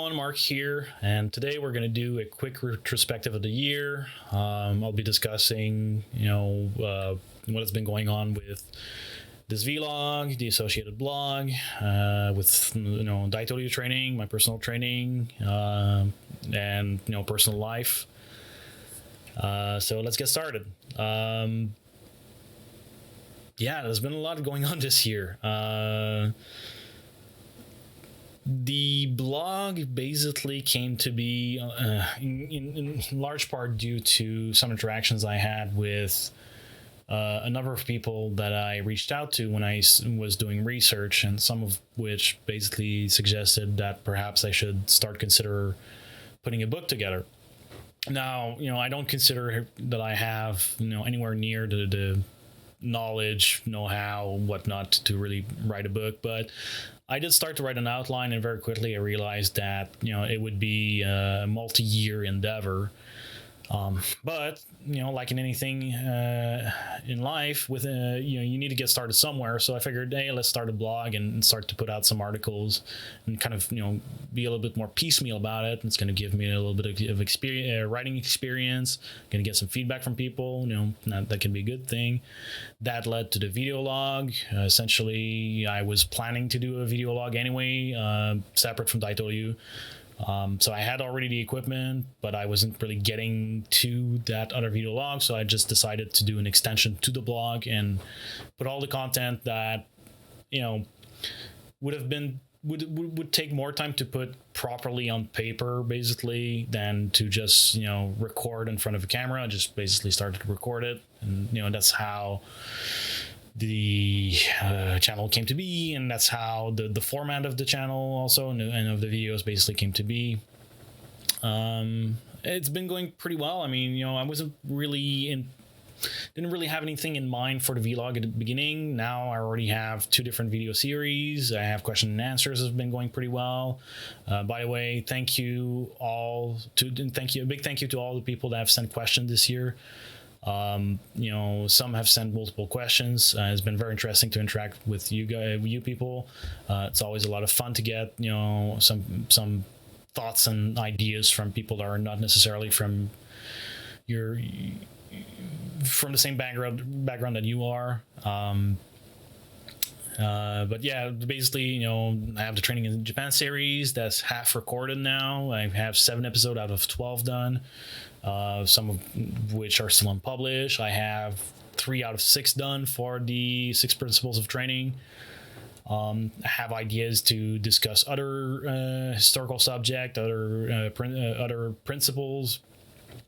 everyone, Mark here, and today we're going to do a quick retrospective of the year. I'll be discussing, what has been going on with this vlog, the associated blog, with Daito-ryu training, my personal training, and personal life. So let's get started. There's been a lot going on this year. The blog basically came to be in large part due to some interactions I had with a number of people that I reached out to when I was doing research, and some of which basically suggested that perhaps I should consider putting a book together. Now, I don't consider that I have, anywhere near the knowledge, know-how, whatnot to really write a book, but I did start to write an outline, and very quickly I realized that it would be a multi-year endeavor. But like in anything in life, with you need to get started somewhere. So I figured, hey, let's start a blog and start to put out some articles, and kind of be a little bit more piecemeal about it. It's going to give me a little bit of experience, writing experience. Going to get some feedback from people. That can be a good thing. That led to the video log. Essentially, I was planning to do a video log anyway, separate from Daito-ryu. So I had already the equipment, but I wasn't really getting to that other video log. So I just decided to do an extension to the blog and put all the content that, would take more time to put properly on paper, basically, than to just, record in front of a camera. I just basically started to record it. And, that's how the channel came to be, and that's how the format of the channel also and of the videos basically came to be. It's been going pretty well. I mean, I wasn't really didn't really have anything in mind for the vlog at the beginning. Now I already have 2 different video series. I have question and answers has been going pretty well. By the way, a big thank you to all the people that have sent questions this year. Some have sent multiple questions. It's been very interesting to interact with you people. It's always a lot of fun to get some thoughts and ideas from people that are not necessarily from the same background that you are. But yeah, basically, I have the Training in Japan series that's half recorded now. I have 7 episodes out of 12 done. Some of which are still unpublished. I have 3 out of 6 done for the 6 principles of training. I have ideas to discuss other historical subject, other principles,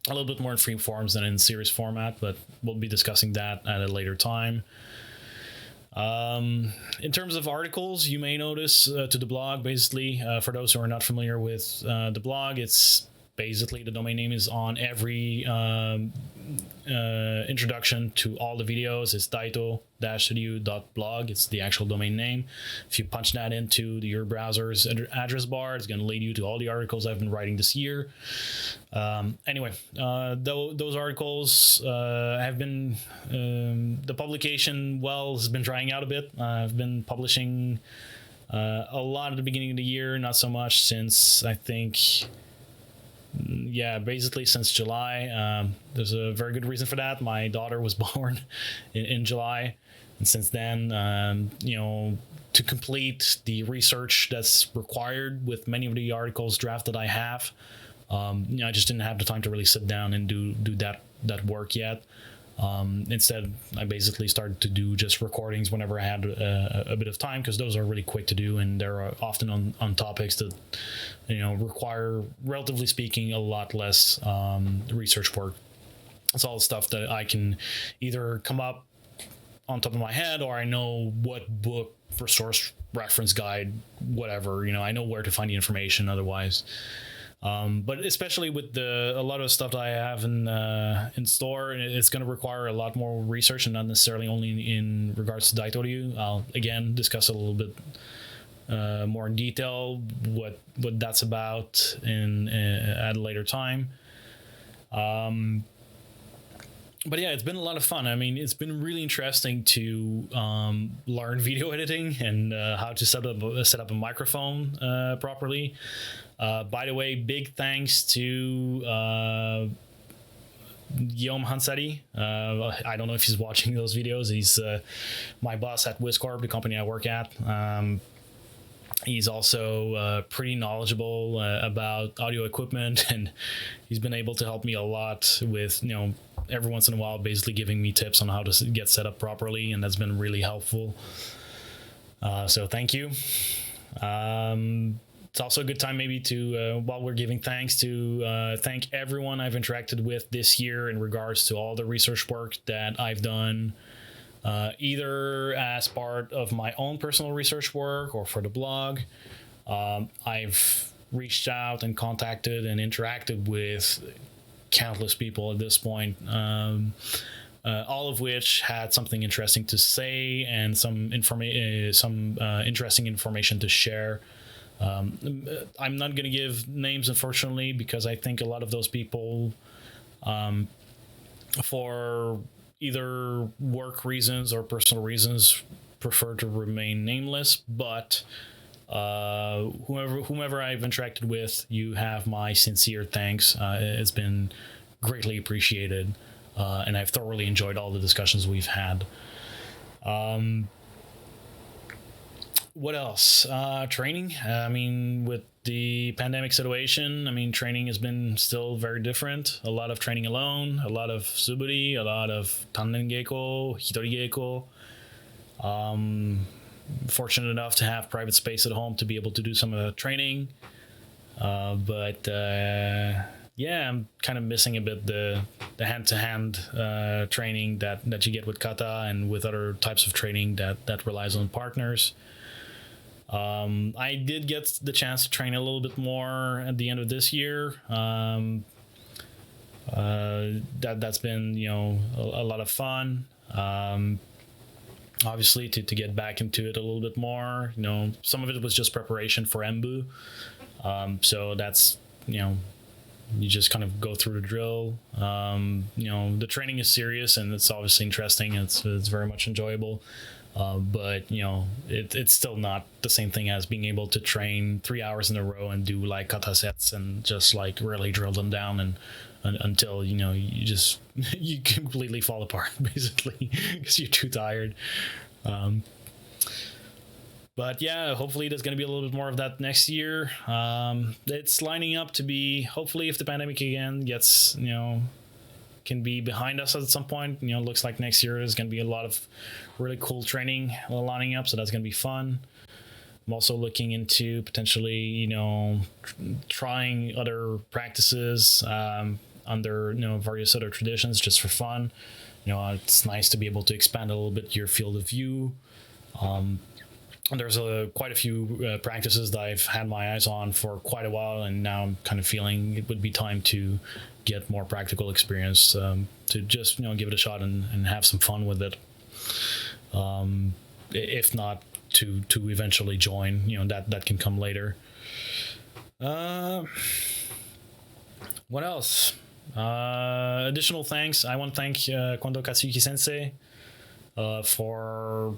a little bit more in free forms than in series format, but we'll be discussing that at a later time. In terms of articles, you may notice to the blog, basically, for those who are not familiar with the blog, it's basically the domain name is on every introduction to all the videos. It's daito-ryu.blog. It's the actual domain name. If you punch that into your browser's address bar, it's going to lead you to all the articles I've been writing this year. Anyway, those articles have been the publication has been drying out a bit. I've been publishing a lot at the beginning of the year, not so much since, I think, basically since July. There's a very good reason for that. My daughter was born in July, and since then, to complete the research that's required with many of the articles drafted I have, I just didn't have the time to really sit down and do that work yet. Instead, I basically started to do just recordings whenever I had a bit of time, because those are really quick to do, and they're often on topics that require, relatively speaking, a lot less research work. It's all the stuff that I can either come up on top of my head, or I know what book, resource, reference guide, whatever, I know where to find the information otherwise. But especially with a lot of stuff that I have in store, it's going to require a lot more research, and not necessarily only in regards to Daito-ryu. I'll again discuss a little bit more in detail what that's about at a later time. but yeah, it's been a lot of fun. I mean, it's been really interesting to learn video editing and how to set up a microphone properly. By the way, big thanks to Guillaume Hansari. I don't know if he's watching those videos. He's my boss at Wiscorp, the company I work at. He's also pretty knowledgeable about audio equipment, and he's been able to help me a lot with, every once in a while, basically giving me tips on how to get set up properly, and that's been really helpful. So thank you. It's also a good time maybe to, while we're giving thanks, to thank everyone I've interacted with this year in regards to all the research work that I've done, either as part of my own personal research work or for the blog. I've reached out and contacted and interacted with countless people at this point, all of which had something interesting to say and some interesting information to share. I'm not going to give names, unfortunately, because I think a lot of those people, for either work reasons or personal reasons, prefer to remain nameless. But whomever I've interacted with, you have my sincere thanks. It's been greatly appreciated, and I've thoroughly enjoyed all the discussions we've had. What else? Training. I mean, with the pandemic situation, I mean, training has been still very different. A lot of training alone, a lot of suburi, a lot of tandengeko, hitorigeko. Fortunate enough to have private space at home to be able to do some of the training. But yeah, I'm kind of missing a bit the hand-to-hand training that you get with kata and with other types of training that relies on partners. I did get the chance to train a little bit more at the end of this year. That's been, a lot of fun. Obviously to get back into it a little bit more, some of it was just preparation for Embu. So that's, you just kind of go through the drill. The training is serious and it's obviously interesting. It's very much enjoyable. But it's still not the same thing as being able to train 3 hours in a row and do like kata sets and just like really drill them down and until you just you completely fall apart basically because you're too tired. But yeah, hopefully there's going to be a little bit more of that next year. It's lining up to be, hopefully, if the pandemic again gets can be behind us at some point. Looks like next year is going to be a lot of really cool training lining up, so that's going to be fun. I'm also looking into potentially, trying other practices under, various other traditions just for fun. It's nice to be able to expand a little bit your field of view. And there's quite a few practices that I've had my eyes on for quite a while, and now I'm kind of feeling it would be time to get more practical experience, to just give it a shot and have some fun with it. If not to eventually join, that can come later. What else? Additional thanks. I want to thank Kondo Katsuyuki Sensei for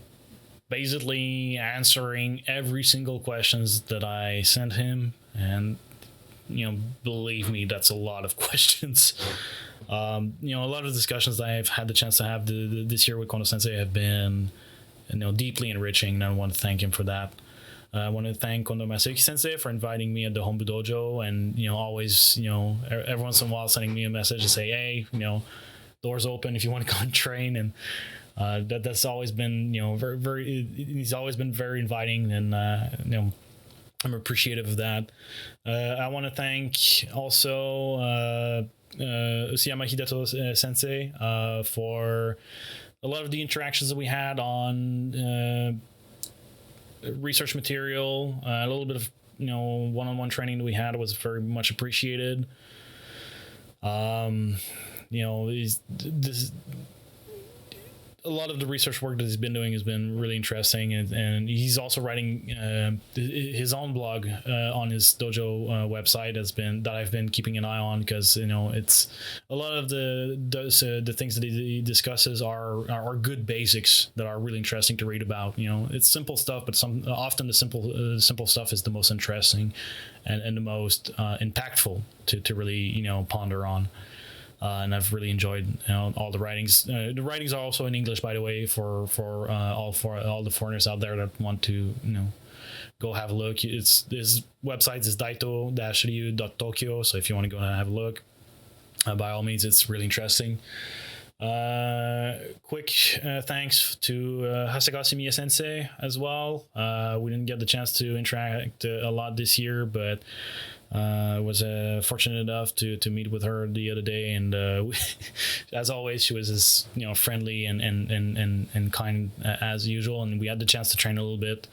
basically answering every single questions that I sent him, and believe me, that's a lot of questions. A lot of discussions that I've had the chance to have this year with Kondo Sensei have been deeply enriching, and I want to thank him for that. I want to thank Kondo Masayuki Sensei for inviting me at the Hombu Dojo, and always every once in a while sending me a message to say, hey, doors open if you want to come and train. And that's always been very, very, he's always been very inviting, and I'm appreciative of that. I want to thank also Usuyama Hidato Sensei for a lot of the interactions that we had on research material. A little bit of one-on-one training that we had was very much appreciated. a lot of the research work that he's been doing has been really interesting, and he's also writing his own blog on his dojo website that I've been keeping an eye on, because it's a lot of the things that he discusses are good basics that are really interesting to read about. It's simple stuff, but often the simple stuff is the most interesting and the most impactful to really ponder on. And I've really enjoyed all the writings. The writings are also in English, by the way, for all the foreigners out there that want to go have a look. His website is Daito-ryu.tokyo, so if you want to go and have a look, by all means, it's really interesting. Quick thanks to Hasegawa Miya sensei as well. We didn't get the chance to interact a lot this year, but I was fortunate enough to meet with her the other day, and as always, she was as friendly and kind as usual, and we had the chance to train a little bit,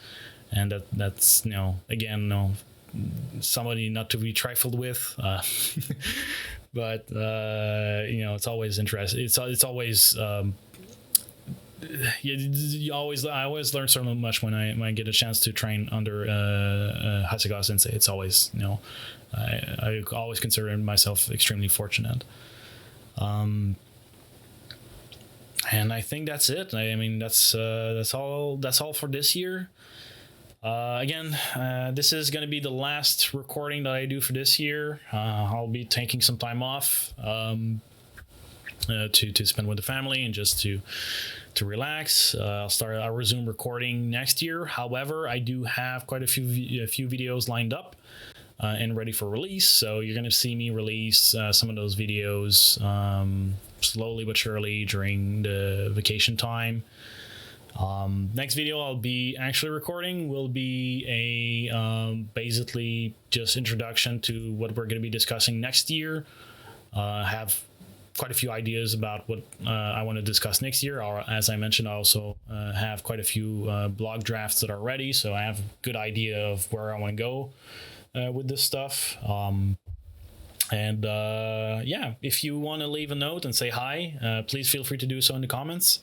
and that's again somebody not to be trifled with, but it's always interesting. It's always I always learn so much when I get a chance to train under Hasegawa sensei. It's always I always consider myself extremely fortunate. And I think that's it. I mean that's all for this year. Again, this is going to be the last recording that I do for this year. I'll be taking some time off to spend with the family and just to relax. I'll resume recording next year. However, I do have quite a few videos lined up and ready for release, so you're going to see me release some of those videos slowly but surely during the vacation time. Next video I'll be actually recording will be a basically just introduction to what we're going to be discussing next year. Have quite a few ideas about what I want to discuss next year. As I mentioned, I also have quite a few blog drafts that are ready, so I have a good idea of where I want to go with this stuff. If you want to leave a note and say hi, please feel free to do so in the comments.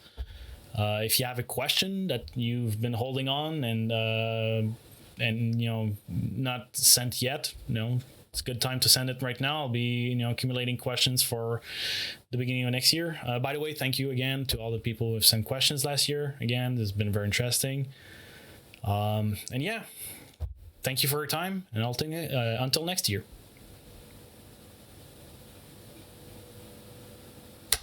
If you have a question that you've been holding on and not sent yet, it's a good time to send it right now. I'll be accumulating questions for the beginning of next year. By the way, thank you again to all the people who have sent questions last year. Again, this has been very interesting. Thank you for your time, and until next year.